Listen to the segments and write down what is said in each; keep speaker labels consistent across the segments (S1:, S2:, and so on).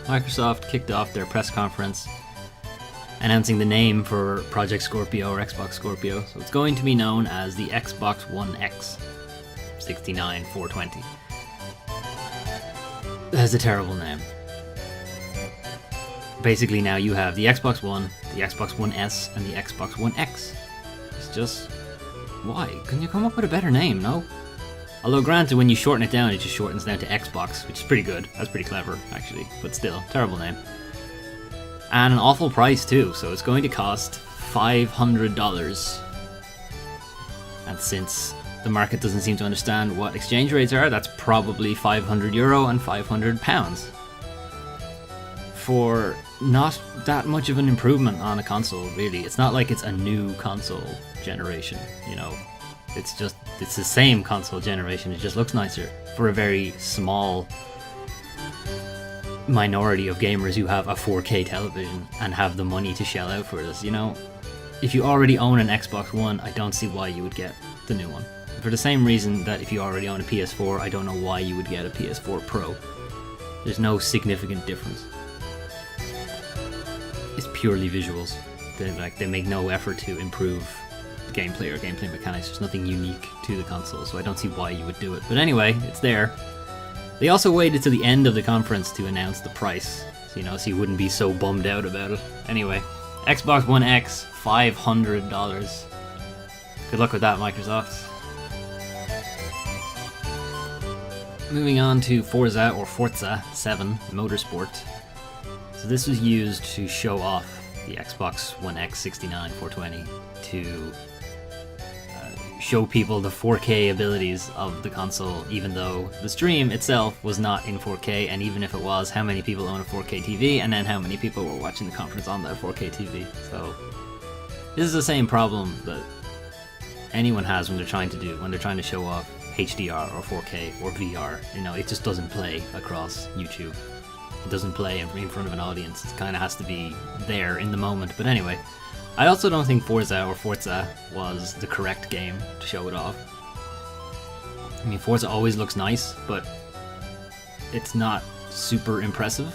S1: Microsoft kicked off their press conference announcing the name for Project Scorpio or Xbox Scorpio. So it's going to be known as the Xbox One X 69420. That's a terrible name. Basically now you have the Xbox One, the Xbox One S, and the Xbox One X. It's just... why? Couldn't you come up with a better name, no? Although granted, when you shorten it down, it just shortens down to Xbox, which is pretty good. That's pretty clever, actually. But still, terrible name. And an awful price too, so it's going to cost $500. And since the market doesn't seem to understand what exchange rates are, that's probably €500 and £500. For not that much of an improvement on a console, really. It's not like it's a new console generation, you know. It's the same console generation, it just looks nicer for a very small minority of gamers who have a 4K television and have the money to shell out for this, you know. If you already own an Xbox One, I don't see why you would get the new one. For the same reason that if you already own a PS4, I don't know why you would get a PS4 Pro. There's no significant difference. It's purely visuals. They make no effort to improve gameplay or gameplay mechanics. There's nothing unique to the console, so I don't see why you would do it. But anyway, it's there. They also waited to the end of the conference to announce the price, so you wouldn't be so bummed out about it. Anyway, Xbox One X, $500. Good luck with that, Microsoft. Moving on to Forza or Forza 7 Motorsport. So this was used to show off the Xbox One X 69420 to show people the 4K abilities of the console, even though the stream itself was not in 4K, and even if it was, how many people own a 4K TV, and then how many people were watching the conference on that 4K TV. So this is the same problem that anyone has when they're trying to show off HDR or 4K or VR. You know, it just doesn't play across YouTube. It doesn't play in front of an audience. It kind of has to be there in the moment. But anyway, I also don't think Forza or Forza was the correct game to show it off. I mean, Forza always looks nice, but it's not super impressive.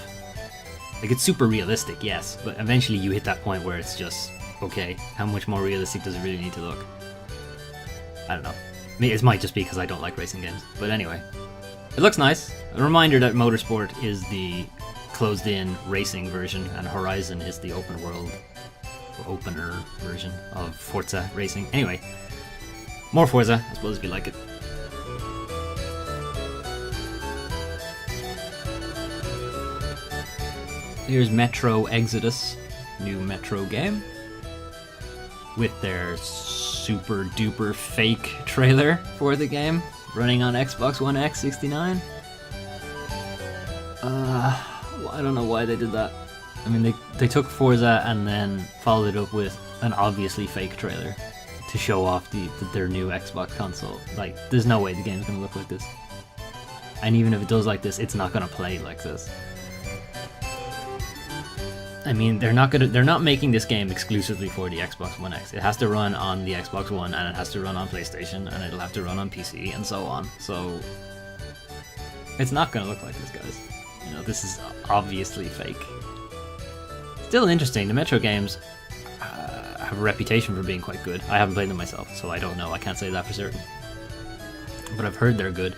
S1: Like, it's super realistic, yes, but eventually you hit that point where it's just, okay, how much more realistic does it really need to look? I don't know. I mean, it might just be because I don't like racing games. But anyway, it looks nice. A reminder that Motorsport is the closed-in racing version, and Horizon is the open world, or opener version of Forza Racing. Anyway, more Forza, I suppose, if you like it. Here's Metro Exodus, new Metro game, with their super duper fake trailer for the game, running on Xbox One X 69. I don't know why they did that. I mean, they took Forza and then followed it up with an obviously fake trailer to show off their new Xbox console. Like, there's no way the game's gonna look like this. And even if it does like this, it's not gonna play like this. I mean, they're not making this game exclusively for the Xbox One X. It has to run on the Xbox One, and it has to run on PlayStation, and it'll have to run on PC, and so on. So it's not gonna look like this, guys. You know, this is obviously fake. Still interesting. The Metro games have a reputation for being quite good. I haven't played them myself, so I don't know. I can't say that for certain. But I've heard they're good.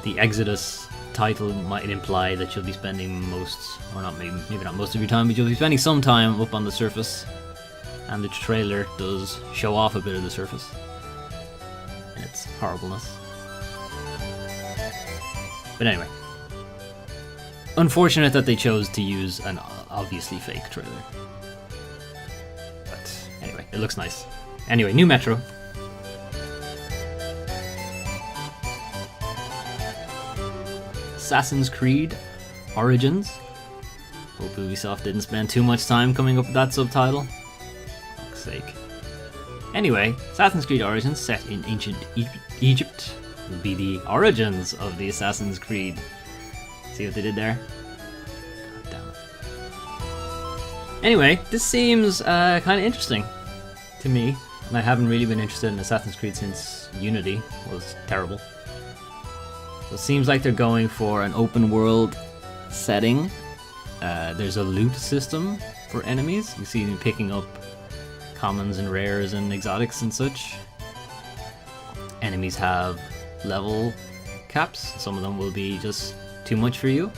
S1: The Exodus title might imply that you'll be spending maybe not most of your time, but you'll be spending some time up on the surface. And the trailer does show off a bit of the surface and its horribleness. But anyway, unfortunate that they chose to use an obviously fake trailer. But anyway, it looks nice. Anyway, new Metro. Assassin's Creed Origins. Hope Ubisoft didn't spend too much time coming up with that subtitle. Fuck's sake. Anyway, Assassin's Creed Origins, set in ancient Egypt, will be the origins of the Assassin's Creed. See what they did there? God damn it. Anyway, this seems kind of interesting to me, and I haven't really been interested in Assassin's Creed since Unity was terrible. So it seems like they're going for an open world setting. There's a loot system for enemies. You see them picking up commons and rares and exotics and such. Enemies have level caps. Some of them will be just too much for you.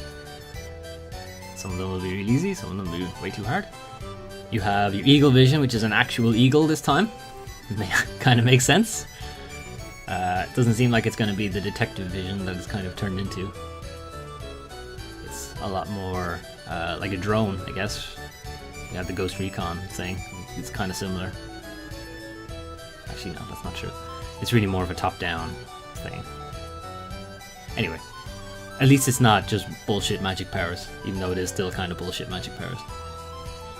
S1: Some of them will be really easy, some of them will be way too hard. You have your eagle vision, which is an actual eagle this time. Kind of makes sense. It doesn't seem like it's going to be the detective vision that it's kind of turned into. It's a lot more like a drone, I guess. You have the Ghost Recon thing. It's kind of similar. Actually, no, that's not true. It's really more of a top-down thing. Anyway, at least it's not just bullshit magic powers, even though it is still kind of bullshit magic powers.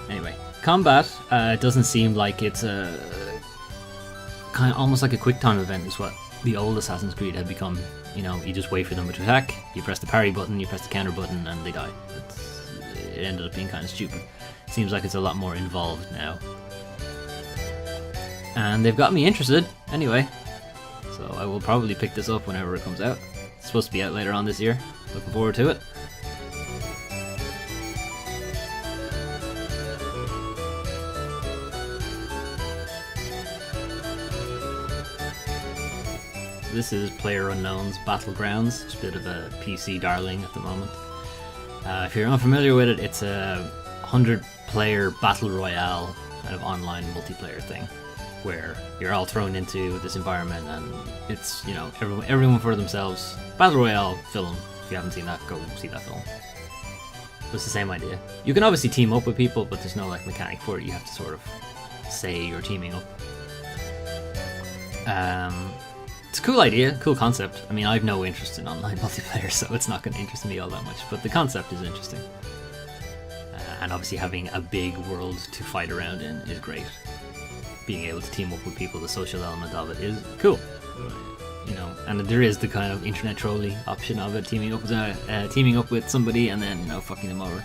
S1: Anyway, combat doesn't seem like it's a kind of almost like a quick time event is what the old Assassin's Creed had become. You know, you just wait for them to attack, you press the parry button, you press the counter button, and they die. It ended up being kind of stupid. Seems like it's a lot more involved now. And they've got me interested, anyway. So I will probably pick this up whenever it comes out. It's supposed to be out later on this year. Looking forward to it. This is PlayerUnknown's Battlegrounds. It's a bit of a PC darling at the moment. If you're unfamiliar with it, it's a 100-player battle royale kind of online multiplayer thing, where you're all thrown into this environment and it's, you know, everyone for themselves. Battle royale film. If you haven't seen that, go see that film. It's the same idea. You can obviously team up with people, but there's no like mechanic for it. You have to sort of say you're teaming up. It's a cool idea, cool concept. I mean, I have no interest in online multiplayer, so it's not going to interest me all that much, but the concept is interesting. And obviously having a big world to fight around in is great. Being able to team up with people, the social element of it is cool. You know, and there is the kind of internet trolling option of it, teaming up with somebody and then, you know, fucking them over.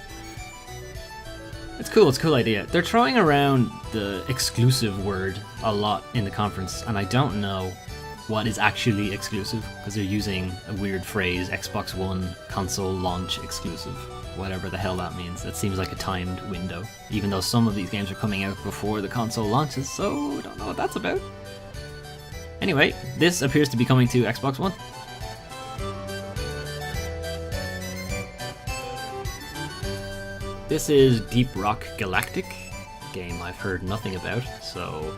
S1: It's cool, it's a cool idea. They're throwing around the exclusive word a lot in the conference, and I don't know what is actually exclusive, because they're using a weird phrase, Xbox One console launch exclusive. Whatever the hell that means. That seems like a timed window, even though some of these games are coming out before the console launches, so I don't know what that's about. Anyway, this appears to be coming to Xbox One. This is Deep Rock Galactic, a game I've heard nothing about, so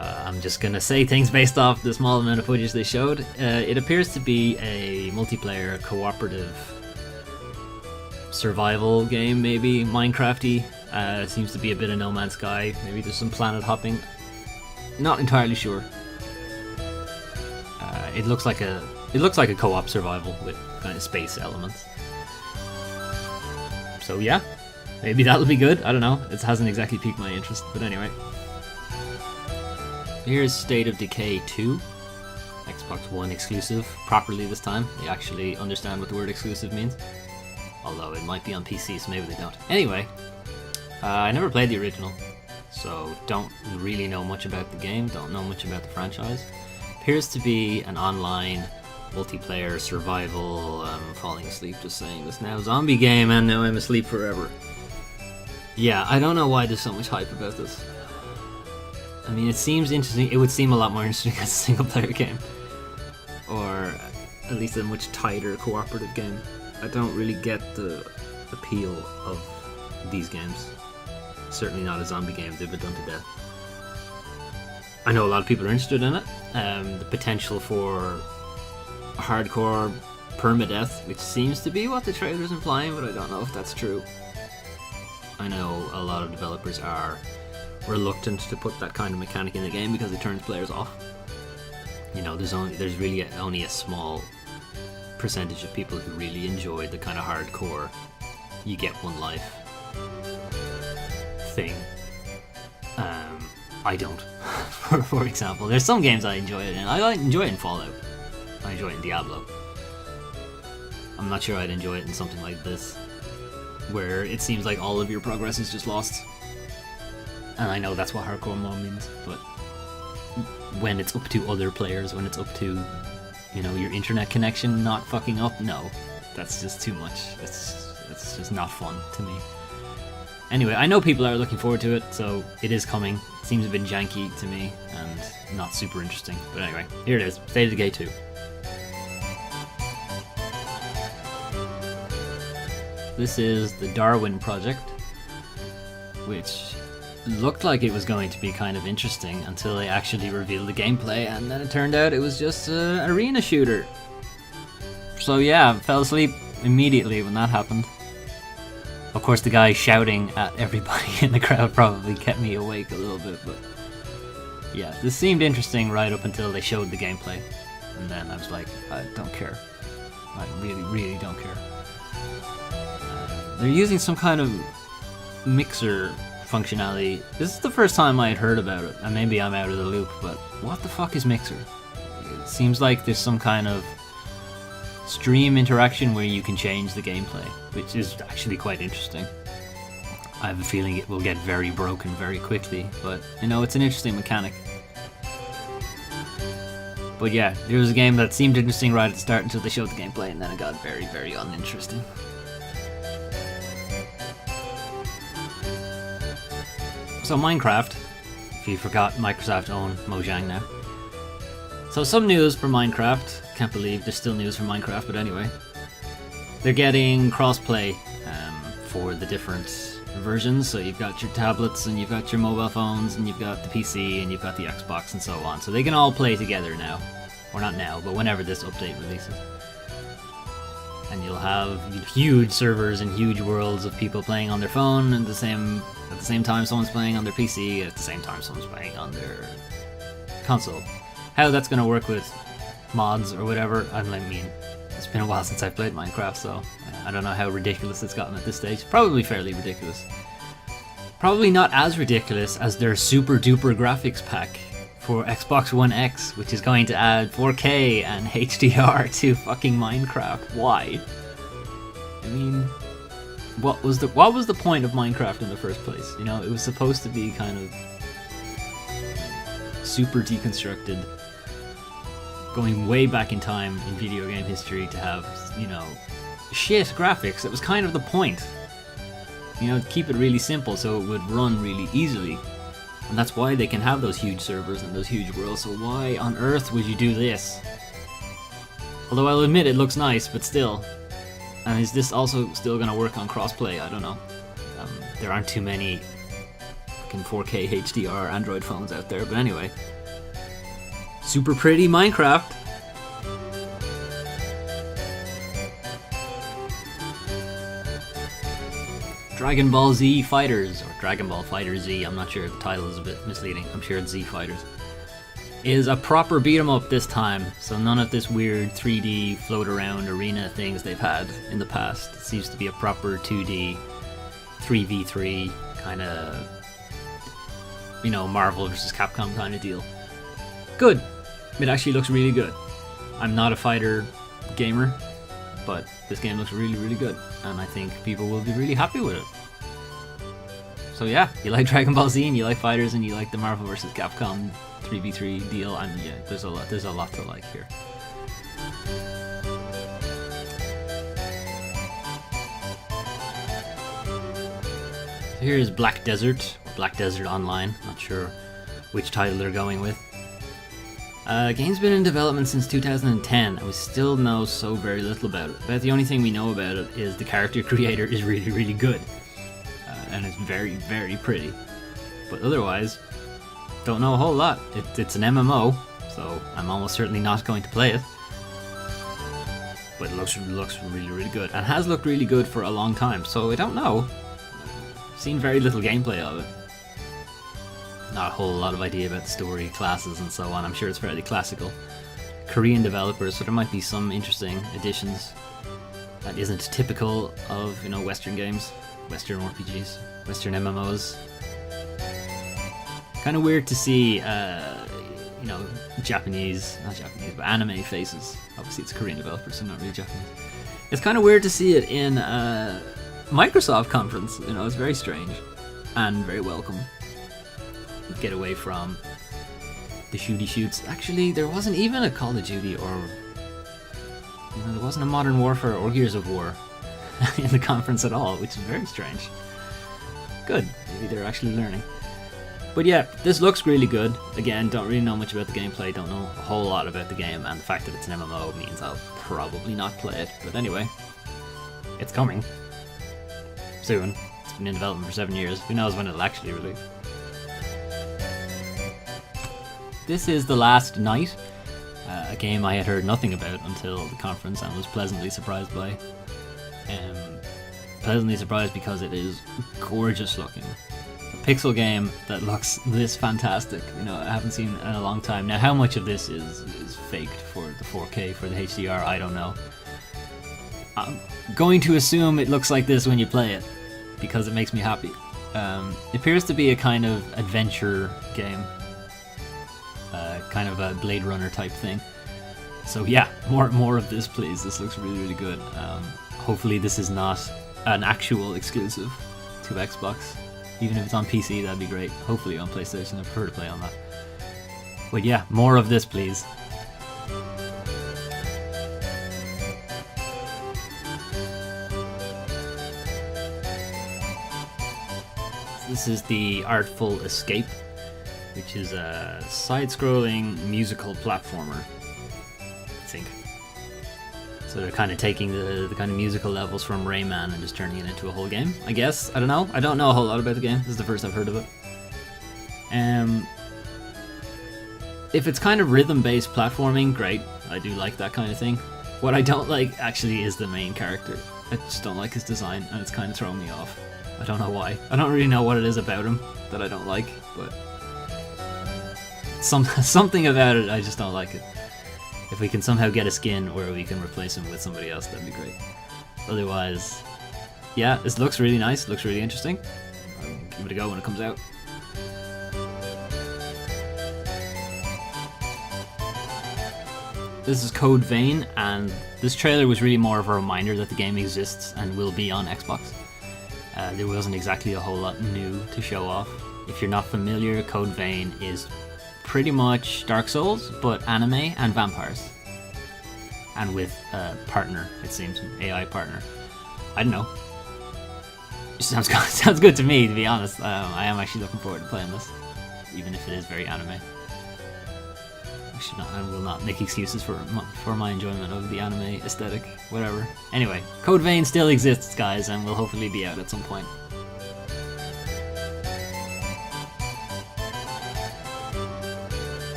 S1: I'm just gonna say things based off the small amount of footage they showed. It appears to be a multiplayer cooperative survival game, maybe Minecraft-y. Seems to be a bit of No Man's Sky. Maybe there's some planet hopping. Not entirely sure. It looks like a co-op survival with kind of space elements. So yeah, maybe that'll be good. I don't know. It hasn't exactly piqued my interest, but anyway. Here's State of Decay 2. Xbox One exclusive, properly this time. They actually understand what the word exclusive means. Although it might be on PC, so maybe they don't. Anyway, I never played the original, so don't really know much about the game, don't know much about the franchise. Appears to be an online multiplayer survival. I'm falling asleep just saying this now. Zombie game, and now I'm asleep forever. Yeah, I don't know why there's so much hype about this. I mean, it seems interesting. It would seem a lot more interesting as a single player game, or at least a much tighter cooperative game. I don't really get the appeal of these games. Certainly not a zombie game, they've been done to death. I know a lot of people are interested in it. The potential for hardcore permadeath, which seems to be what the trailer's implying, but I don't know if that's true. I know a lot of developers are reluctant to put that kind of mechanic in the game because it turns players off. You know, there's really only a small percentage of people who really enjoy the kind of hardcore you get one life thing. I don't. for example, there's some games I enjoy it in. I enjoy it in Fallout. I enjoy it in Diablo. I'm not sure I'd enjoy it in something like this, where it seems like all of your progress is just lost. And I know that's what hardcore mode means, but when it's up to other players, when it's up to, you know, your internet connection not fucking up, no. that's just too much. It's just not fun to me. Anyway, I know people are looking forward to it, so it is coming. It seems a bit janky to me and not super interesting. But anyway, here it is, State of Decay 2. This is the Darwin Project, which looked like it was going to be kind of interesting until they actually revealed the gameplay, and then it turned out it was just an arena shooter. So yeah, I fell asleep immediately when that happened. Of course, the guy shouting at everybody in the crowd probably kept me awake a little bit, but yeah, this seemed interesting right up until they showed the gameplay, and then I was like, I don't care. I really don't care. They're using some kind of mixer functionality. This is the first time I had heard about it, and maybe I'm out of the loop, but what the fuck is mixer? It seems like there's some kind of stream interaction where you can change the gameplay, which is actually quite interesting. I have a feeling it will get very broken very quickly, but you know, it's an interesting mechanic. But yeah, it was a game that seemed interesting right at the start until they showed the gameplay, and then it got very, very uninteresting. So Minecraft, if you forgot, Microsoft own Mojang now. So some news for Minecraft. Can't believe there's still news for Minecraft, but anyway. They're getting crossplay for the different versions. So you've got your tablets, and you've got your mobile phones, and you've got the PC, and you've got the Xbox, and so on. So they can all play together now. Or not now, but whenever this update releases. And you'll have huge servers and huge worlds of people playing on their phone at the same time someone's playing on their PC, at the same time someone's playing on their console. How that's going to work with mods or whatever, I mean, it's been a while since I've played Minecraft, so I don't know how ridiculous it's gotten at this stage. Probably fairly ridiculous. Probably not as ridiculous as their super duper graphics pack for Xbox One X, which is going to add 4K and HDR to fucking Minecraft. Why? I mean, what was the point of Minecraft in the first place? You know, it was supposed to be kind of super deconstructed, going way back in time in video game history to have, you know, shit graphics. That was kind of the point. You know, keep it really simple so it would run really easily. And that's why they can have those huge servers and those huge worlds, so why on earth would you do this? Although I'll admit it looks nice, but still. And is this also still gonna work on crossplay? I don't know. There aren't too many fucking 4K HDR Android phones out there, but anyway. Super pretty Minecraft! Dragonball Z Fighters, or Dragonball Fighter Z, I'm not sure, the title is a bit misleading, I'm sure it's Z Fighters, is a proper beat 'em up this time, so none of this weird 3D float around arena things they've had in the past. It seems to be a proper 2D 3v3 kind of, you know, Marvel vs. Capcom kind of deal. Good. It actually looks really good. I'm not a fighter gamer, but this game looks really, really good, and I think people will be really happy with it. So yeah, you like Dragon Ball Z and you like fighters and you like the Marvel vs. Capcom 3v3 deal, and yeah, there's a lot to like here. Here's Black Desert Online. Not sure which title they're going with. Game's been in development since 2010, and we still know so very little about it. But the only thing we know about it is the character creator is really, really good. And it's very, very pretty. But otherwise, don't know a whole lot. It's an MMO, so I'm almost certainly not going to play it. But it looks really, really good, and has looked really good for a long time, so I don't know. I've seen very little gameplay of it. Not a whole lot of idea about the story, classes, and so on. I'm sure it's fairly classical. Korean developers, so there might be some interesting additions that isn't typical of, you know, Western games, Western RPGs, Western MMOs. Kind of weird to see, you know, not Japanese, but anime faces. Obviously, it's a Korean developer, so not really Japanese. It's kind of weird to see it in a Microsoft conference. You know, it's very strange and very welcome. Get away from the shooty shoots. Actually, there wasn't even a Call of Duty or You know, there wasn't a Modern Warfare or Gears of War in the conference at all, which is very strange. Good, maybe they're actually learning. But yeah, this looks really good. Again, don't really know much about the gameplay, don't know a whole lot about the game, and the fact that it's an MMO means I'll probably not play it. But anyway, it's coming. Soon. It's been in development for 7 years. Who knows when it'll actually release. This is The Last Night, a game I had heard nothing about until the conference and was pleasantly surprised by. Pleasantly surprised because it is gorgeous looking. A pixel game that looks this fantastic, you know, I haven't seen in a long time. Now, how much of this is faked for the 4K, for the HDR, I don't know. I'm going to assume it looks like this when you play it, because it makes me happy. It appears to be a kind of adventure game, kind of a Blade Runner type thing. So yeah, more of this, please. This looks really, really good. Hopefully this is not an actual exclusive to Xbox. Even if it's on PC, that'd be great. Hopefully on PlayStation, I prefer to play on that. But yeah, more of this, please. This is the Artful Escape, which is a side-scrolling musical platformer, I think. So they're kind of taking the kind of musical levels from Rayman and just turning it into a whole game, I guess. I don't know. I don't know a whole lot about the game. This is the first I've heard of it. If it's kind of rhythm-based platforming, great. I do like that kind of thing. What I don't like, actually, is the main character. I just don't like his design, and it's kind of throwing me off. I don't know why. I don't really know what it is about him that I don't like, but something about it, I just don't like it. If we can somehow get a skin where we can replace him with somebody else, that'd be great. Otherwise, yeah, this looks really nice, looks really interesting. I'll give it a go when it comes out. This is Code Vein, and this trailer was really more of a reminder that the game exists and will be on Xbox. There wasn't exactly a whole lot new to show off. If you're not familiar, Code Vein is pretty much Dark Souls, but anime and vampires. And with a partner, it seems, an AI partner. I don't know. It sounds good, sounds good to me, to be honest. I am actually looking forward to playing this, even if it is very anime. I will not make excuses for my enjoyment of the anime aesthetic, whatever. Anyway, Code Vein still exists, guys, and will hopefully be out at some point.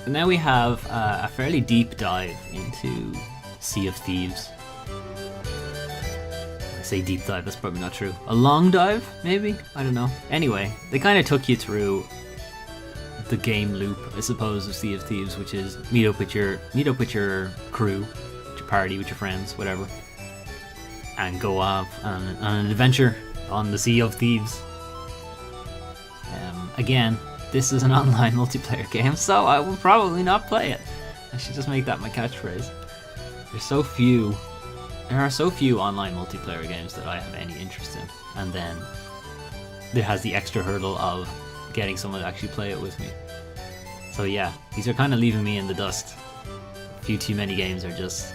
S1: And now we have a fairly deep dive into Sea of Thieves. I say deep dive, that's probably not true. A long dive, maybe? I don't know. Anyway, they kind of took you through the game loop, I suppose, of Sea of Thieves, which is meet up with your crew, with your party, with your friends, whatever, and go off on an adventure on the Sea of Thieves. Again, this is an online multiplayer game, so I will probably not play it. I should just make that my catchphrase. There are so few online multiplayer games that I have any interest in, and then there has the extra hurdle of getting someone to actually play it with me. So yeah, these are kind of leaving me in the dust. A few too many games are just...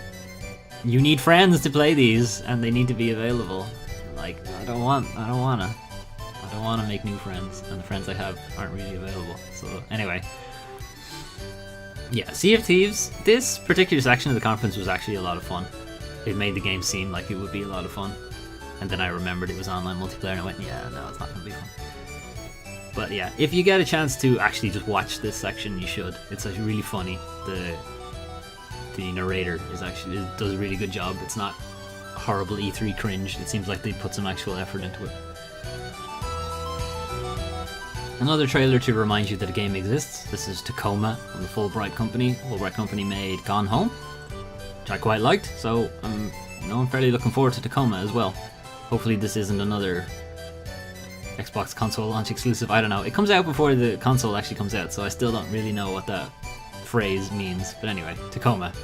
S1: You need friends to play these, and they need to be available. Like, I don't wanna make new friends, and the friends I have aren't really available. So anyway. Yeah, Sea of Thieves, this particular section of the conference was actually a lot of fun. It made the game seem like it would be a lot of fun. And then I remembered it was online multiplayer, and I went, yeah, no, it's not gonna be fun. But yeah, if you get a chance to actually just watch this section, you should. It's actually really funny. The narrator does a really good job. It's not horrible E3 cringe. It seems like they put some actual effort into it. Another trailer to remind you that a game exists. This is TACOMA from the Fulbright Company. Fulbright Company made Gone Home, which I quite liked. So I'm fairly looking forward to TACOMA as well. Hopefully this isn't another Xbox console launch exclusive. I don't know. It comes out before the console actually comes out, so I still don't really know what that phrase means. But anyway, TACOMA.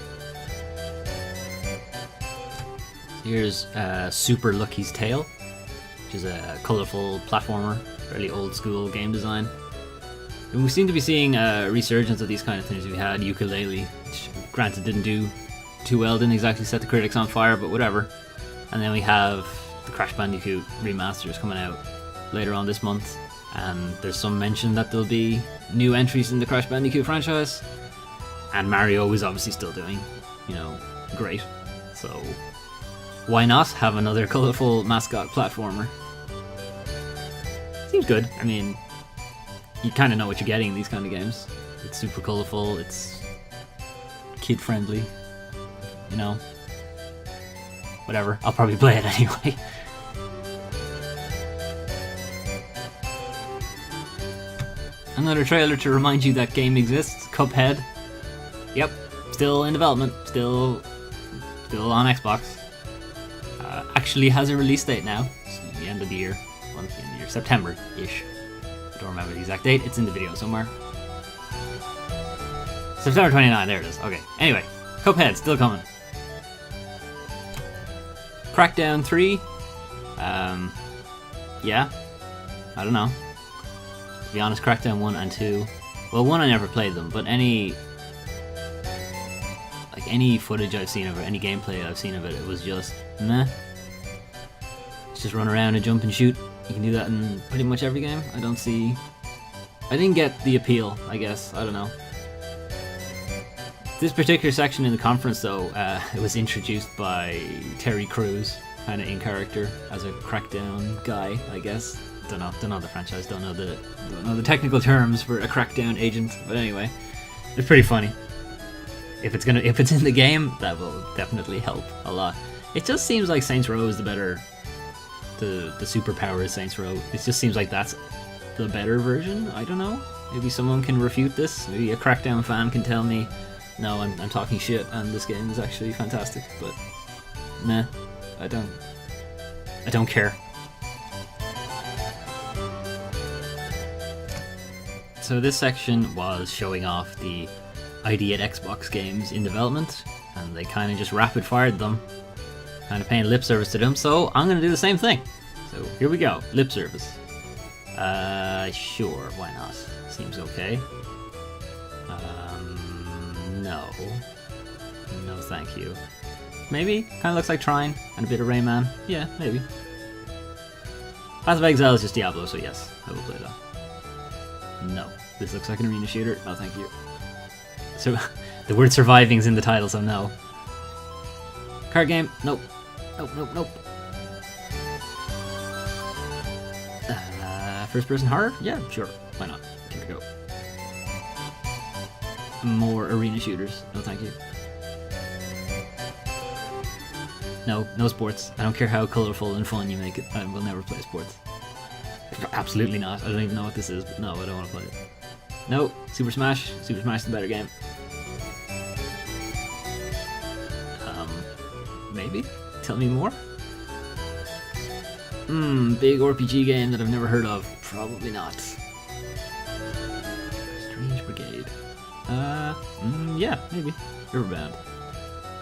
S1: Here's Super Lucky's Tale, which is a colourful platformer, fairly old school game design. And we seem to be seeing a resurgence of these kind of things. We had Ukulele, which granted didn't do too well, didn't exactly set the critics on fire, but whatever. And then we have the Crash Bandicoot remasters coming out later on this month, and there's some mention that there'll be new entries in the Crash Bandicoot franchise, and Mario is obviously still doing, you know, great, so why not have another colourful mascot platformer? Seems good. I mean, you kind of know what you're getting in these kind of games. It's super colourful, it's kid friendly, you know, whatever, I'll probably play it anyway. Another trailer to remind you that game exists, Cuphead. Yep, still in development, still on Xbox. Actually has a release date now, it's the end of the year, well, the end of the year, September-ish. I don't remember the exact date, it's in the video somewhere. September 29, there it is, okay. Anyway, Cuphead, still coming. Crackdown 3, yeah, I don't know. To be honest, Crackdown 1 and 2, well, 1 I never played them, but any footage I've seen of it, any gameplay I've seen of it, it was just meh. Just run around and jump and shoot. You can do that in pretty much every game. I didn't get the appeal, I guess, I don't know. This particular section in the conference though, it was introduced by Terry Crews, kind of in character as a Crackdown guy, I guess. Don't know the franchise, don't know the technical terms for a Crackdown agent, but anyway, it's pretty funny. If it's in the game, that will definitely help a lot. It just seems like Saints Row is the superpower is Saints Row. It just seems like that's the better version. I don't know. Maybe someone can refute this. Maybe a Crackdown fan can tell me, no, I'm talking shit, and this game is actually fantastic. But nah, I don't care. So this section was showing off the ID at Xbox games in development, and they kind of just rapid fired them, kind of paying lip service to them, so I'm going to do the same thing. So here we go, lip service. Sure, why not? Seems okay. No thank you. Maybe, kind of looks like Trine, and a bit of Rayman, yeah, maybe. Path of Exile is just Diablo, so yes, I will play that. No, this looks like an arena shooter, no thank you. So, the word surviving's in the title, so no. Card game, nope. Nope. First person horror? Yeah, sure, why not? Here we go. More arena shooters, no thank you. No sports. I don't care how colourful and fun you make it, I will never play sports. Absolutely not, I don't even know what this is, but no, I don't want to play it. No, Super Smash is the better game. Maybe? Tell me more? Big RPG game that I've never heard of. Probably not. Strange Brigade. Yeah, maybe. Riverband.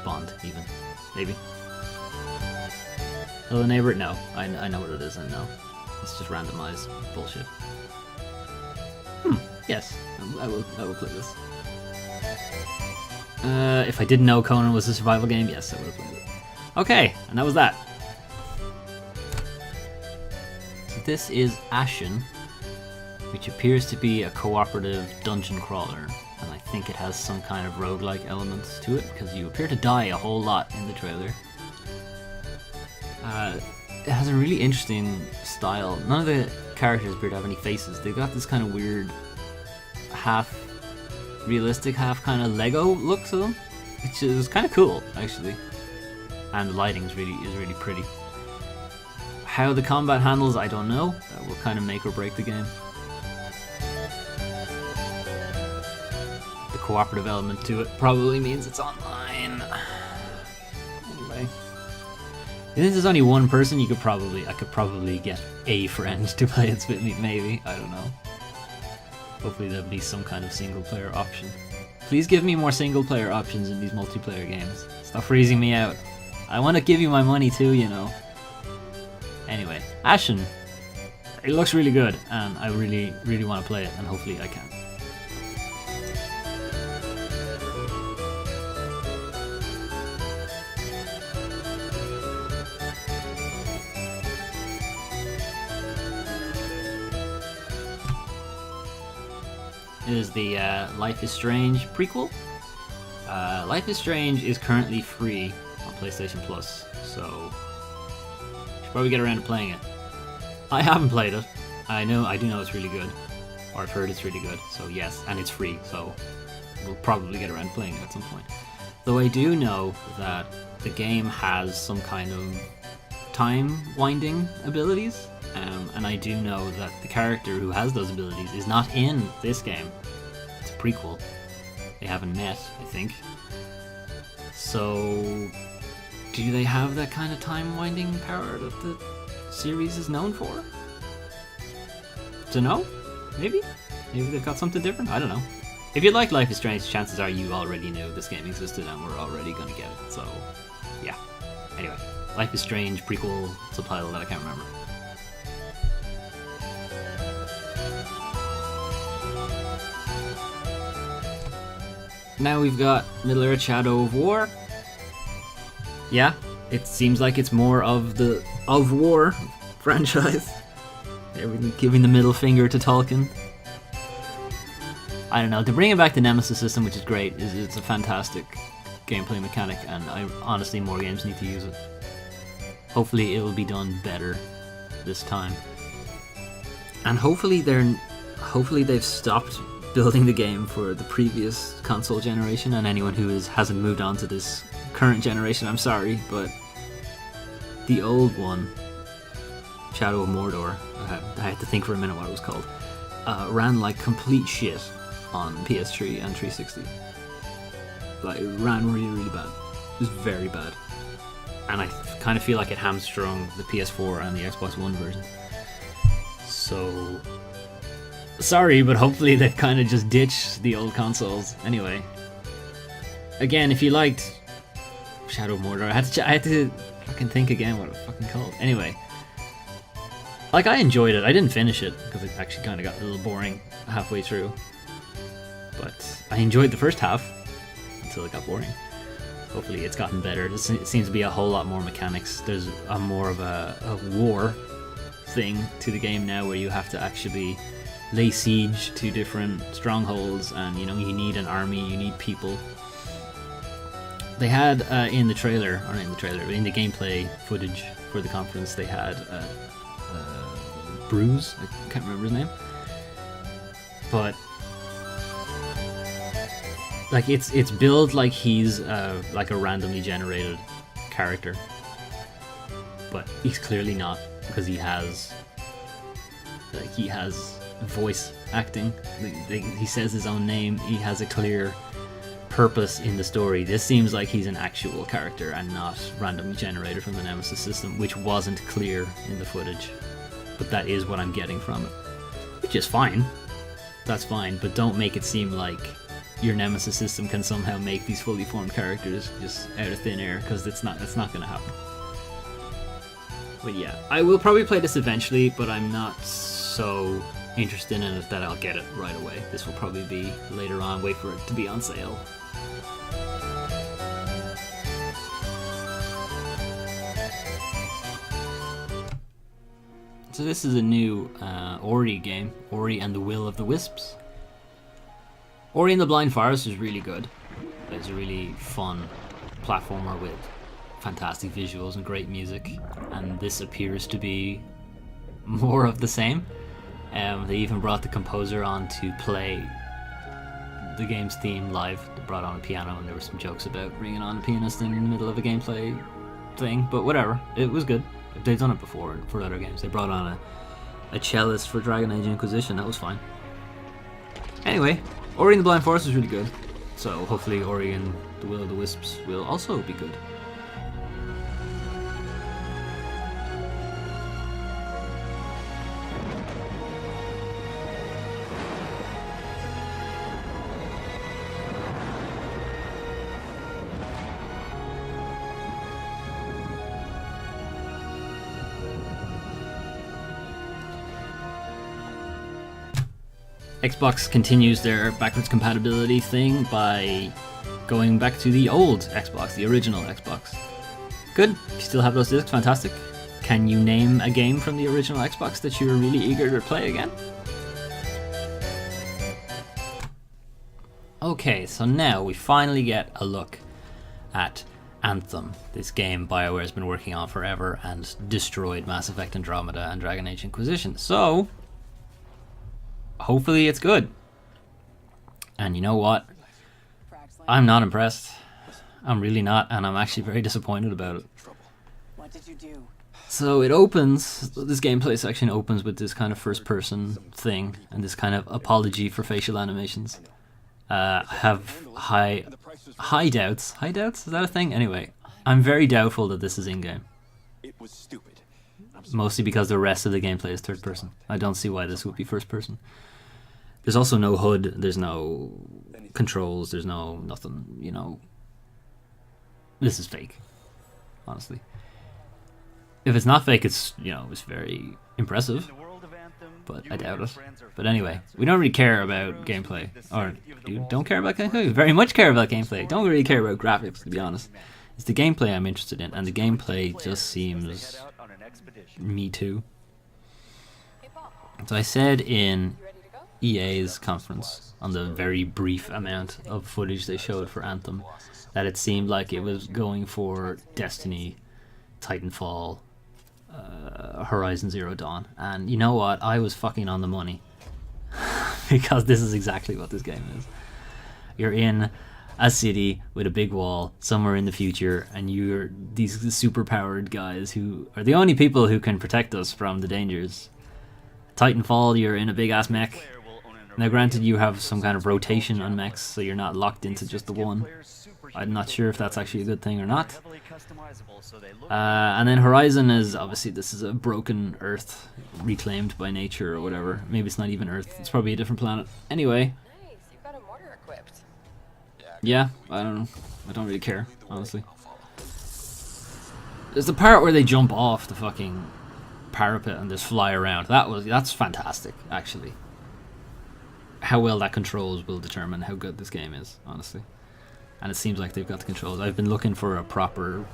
S1: Bond, even. Maybe. Hello Neighbor? No, I know what it is, I know. It's just randomized bullshit. Yes, I will play this. If I didn't know Conan was a survival game, yes, I would have played it. Okay, and that was that. So this is Ashen, which appears to be a cooperative dungeon crawler, and I think it has some kind of roguelike elements to it, because you appear to die a whole lot in the trailer. It has a really interesting style. None of the characters appear to have any faces. They've got this kind of weird half realistic, half kind of Lego look to them, which is kind of cool actually. And the lighting is really pretty. How the combat handles, I don't know. That will kind of make or break the game. The cooperative element to it probably means it's online. Anyway, if there's only one person, I could probably get a friend to play it with me. Maybe, I don't know. Hopefully there'll be some kind of single player option. Please give me more single player options in these multiplayer games. Stop freezing me out. I want to give you my money too, you know. Anyway, Ashen. It looks really good, and I really want to play it, and hopefully I can. is the Life is Strange prequel. Life is Strange is currently free on PlayStation Plus, so you should probably get around to playing it. I haven't played it. I do know it's really good, or I've heard it's really good, so yes, and it's free, so we'll probably get around to playing it at some point. Though I do know that the game has some kind of time-winding abilities, and I do know that the character who has those abilities is not in this game. It's a prequel. They haven't met, I think. So, do they have that kind of time-winding power that the series is known for? Dunno? Maybe? Maybe they've got something different? I don't know. If you like Life is Strange, chances are you already knew this game existed and we're already gonna get it, so yeah. Anyway, Life is Strange prequel subtitle that I can't remember. Now we've got Middle-earth Shadow of War. Yeah, it seems like it's more of the Of War franchise. Everything giving the middle finger to Tolkien. I don't know, to bring it back to Nemesis system, which is great, it's a fantastic gameplay mechanic, and honestly more games need to use it. Hopefully it will be done better this time. And hopefully they've stopped building the game for the previous console generation, and anyone who hasn't moved on to this current generation, I'm sorry, but the old one, Shadow of Mordor, I had to think for a minute what it was called, ran like complete shit on PS3 and 360. Like, it ran really, really bad. It was very bad. And I kind of feel like it hamstrung the PS4 and the Xbox One version. So, sorry, but hopefully they kind of just ditch the old consoles. Anyway, again, if you liked Shadow of Mordor, I had to fucking think again what it was fucking called. Anyway, like, I enjoyed it. I didn't finish it because it actually kind of got a little boring halfway through. But I enjoyed the first half until it got boring. Hopefully it's gotten better. It seems to be a whole lot more mechanics. There's a more of a war thing to the game now, where you have to actually lay siege to different strongholds, and you need an army, you need people. They had in the trailer, or not in the trailer, but in the gameplay footage for the conference, they had Bruce, I can't remember his name, but like it's built like he's like a randomly generated character, but he's clearly not, because he has voice acting. He says his own name. He has a clear purpose in the story. This seems like he's an actual character and not randomly generated from the Nemesis system, which wasn't clear in the footage, but that is what I'm getting from it, which is fine. That's fine, but don't make it seem like your Nemesis system can somehow make these fully formed characters just out of thin air, because it's not going to happen. But yeah, I will probably play this eventually, but I'm not so interested in it that I'll get it right away. This will probably be later on, wait for it to be on sale. So this is a new Ori game, Ori and the Will of the Wisps. Ori and the Blind Forest is really good. It's a really fun platformer with fantastic visuals and great music, and this appears to be more of the same. They even brought the composer on to play the game's theme live. They brought on a piano, and there were some jokes about bringing on a pianist in the middle of a gameplay thing, but whatever, it was good. They've done it before for other games. They brought on a cellist for Dragon Age Inquisition, that was fine. Anyway, Ori and the Blind Forest was really good, so hopefully Ori and the Will of the Wisps will also be good. Xbox continues their backwards compatibility thing by going back to the old Xbox, the original Xbox. Good, if you still have those discs, fantastic. Can you name a game from the original Xbox that you were really eager to play again? Okay, so now we finally get a look at Anthem, this game BioWare has been working on forever and destroyed Mass Effect Andromeda and Dragon Age Inquisition. So, hopefully it's good. And you know what? I'm not impressed. I'm really not, and I'm actually very disappointed about it.
S2: What did you do?
S1: So it opens, this gameplay section opens with this kind of first-person thing, and this kind of apology for facial animations. I have high doubts. High doubts? Is that a thing? Anyway, I'm very doubtful that this is in-game.
S3: It was stupid.
S1: Mostly because the rest of the gameplay is third-person. I don't see why this would be first-person. There's also no HUD, there's no controls, there's no nothing, you know. This is fake, honestly. If it's not fake, it's, you know, it's very impressive, but I doubt it. But anyway, we don't really care about gameplay, or don't care about gameplay. We very much care about gameplay. Don't really care about graphics, to be honest. It's the gameplay I'm interested in, and the gameplay just seems me too. So I said in EA's conference, on the very brief amount of footage they showed for Anthem, that it seemed like it was going for Destiny, Titanfall, Horizon Zero Dawn. And you know what? I was fucking on the money. Because this is exactly what this game is. You're in a city with a big wall somewhere in the future, and you're these super powered guys who are the only people who can protect us from the dangers. Titanfall, you're in a big ass mech. Now granted, you have some kind of rotation on mechs, so you're not locked into just the one. I'm not sure if that's actually a good thing or not. And then Horizon is, obviously this is a broken Earth, reclaimed by nature or whatever. Maybe it's not even Earth, it's probably a different planet. Anyway. Yeah, I don't know. I don't really care, honestly. There's the part where they jump off the fucking parapet and just fly around. That's fantastic, actually. How well that controls will determine how good this game is, honestly. And it seems like they've got the controls. I've been looking for a proper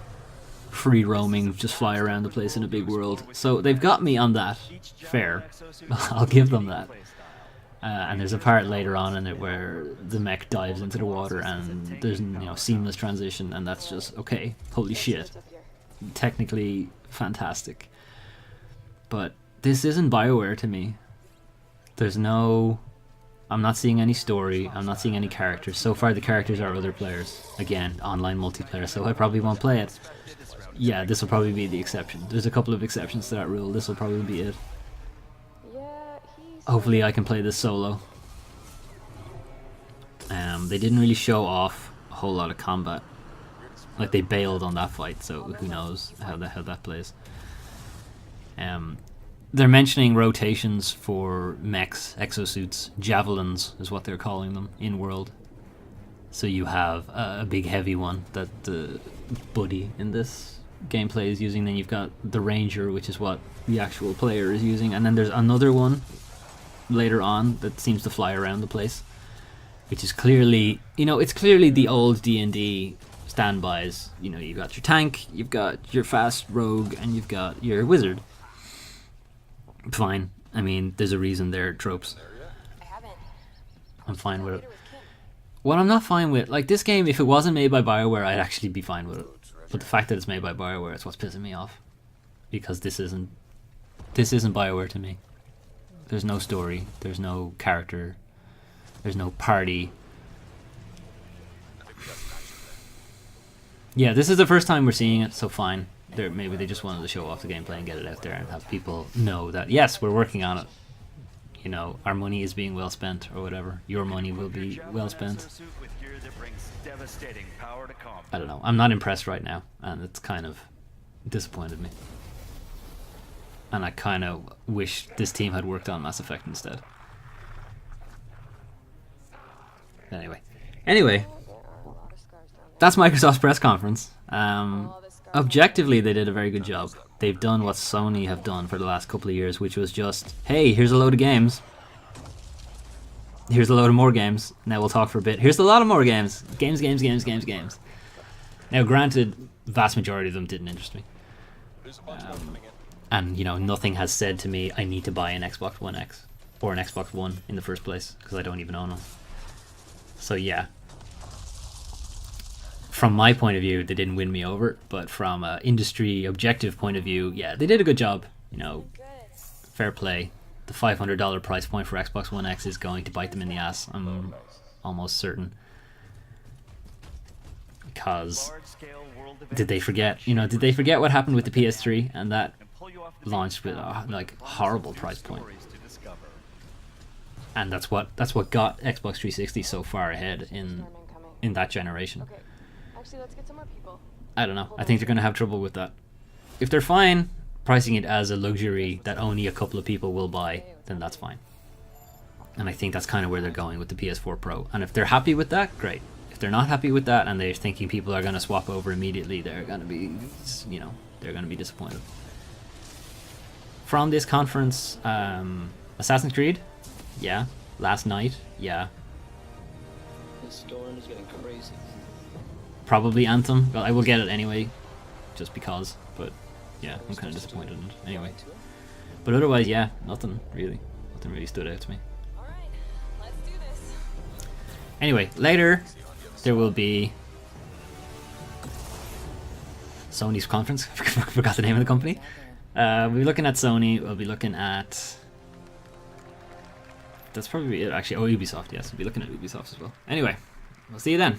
S1: free roaming, just fly around the place in a big world. So they've got me on that. Fair. I'll give them that. And there's a part later on in it where the mech dives into the water and there's, you know, seamless transition, and that's just, okay, holy shit. Technically fantastic. But this isn't BioWare to me. There's no... I'm not seeing any story, I'm not seeing any characters. So far the characters are other players. Again, online multiplayer, so I probably won't play it. Yeah, this will probably be the exception. There's a couple of exceptions to that rule, this will probably be it. Hopefully I can play this solo. They didn't really show off a whole lot of combat. Like, they bailed on that fight, so who knows how that plays. They're mentioning rotations for mechs, exosuits, javelins is what they're calling them in world. So you have a big heavy one that the buddy in this gameplay is using, then you've got the ranger, which is what the actual player is using, and then there's another one later on that seems to fly around the place, which is clearly, you know, it's clearly the old D&D standbys. You know, you've got your tank, you've got your fast rogue, and you've got your wizard. Fine. I mean, there's a reason they're tropes. I'm fine with it. What I'm not fine with, like, this game, if it wasn't made by BioWare, I'd actually be fine with it. But the fact that it's made by BioWare is what's pissing me off. Because this isn't BioWare to me. There's no story, there's no character, there's no party. Yeah, this is the first time we're seeing it, so fine. Maybe they just wanted to show off the gameplay and get it out there and have people know that, yes, we're working on it. You know, our money is being well spent, or whatever. Your money will be well spent. I don't know. I'm not impressed right now, and it's kind of disappointed me. And I kind of wish this team had worked on Mass Effect instead. Anyway. That's Microsoft's press conference. Objectively, they did a very good job. They've done what Sony have done for the last couple of years, which was just, hey, here's a load of games. Here's a load of more games. Now we'll talk for a bit. Here's a lot of more games. Games. Now, granted, vast majority of them didn't interest me. And, you know, nothing has said to me, I need to buy an Xbox One X. Or an Xbox One in the first place, because I don't even own one. So yeah. From my point of view, they didn't win me over, but from an industry objective point of view, yeah, they did a good job. You know, fair play. The $500 price point for Xbox One X is going to bite them in the ass. I'm almost certain. Because did they forget? You know, did they forget what happened with the PS3 and that launched with a like horrible price point? And that's what got Xbox 360 so far ahead in that generation.
S3: Actually, let's get some more people.
S1: I don't know. I think they're going to have trouble with that. If they're fine pricing it as a luxury that only a couple of people will buy, then that's fine. And I think that's kind of where they're going with the PS4 Pro. And if they're happy with that, great. If they're not happy with that and they're thinking people are going to swap over immediately, they're going to be, you know, they're going to be disappointed. From this conference, Assassin's Creed, yeah. Last night, yeah.
S4: The storm is getting crazy.
S1: Probably Anthem. Well, I will get it anyway, just because. But yeah, I'm kind of disappointed in it anyway. But otherwise, yeah, nothing really stood out to me.
S3: All right, let's do this.
S1: Anyway, later there will be Sony's conference. Forgot the name of the company. We'll be looking at Sony. We'll be looking at. That's probably it. Actually, oh, Ubisoft. Yes, we'll be looking at Ubisoft as well. Anyway, we'll see you then.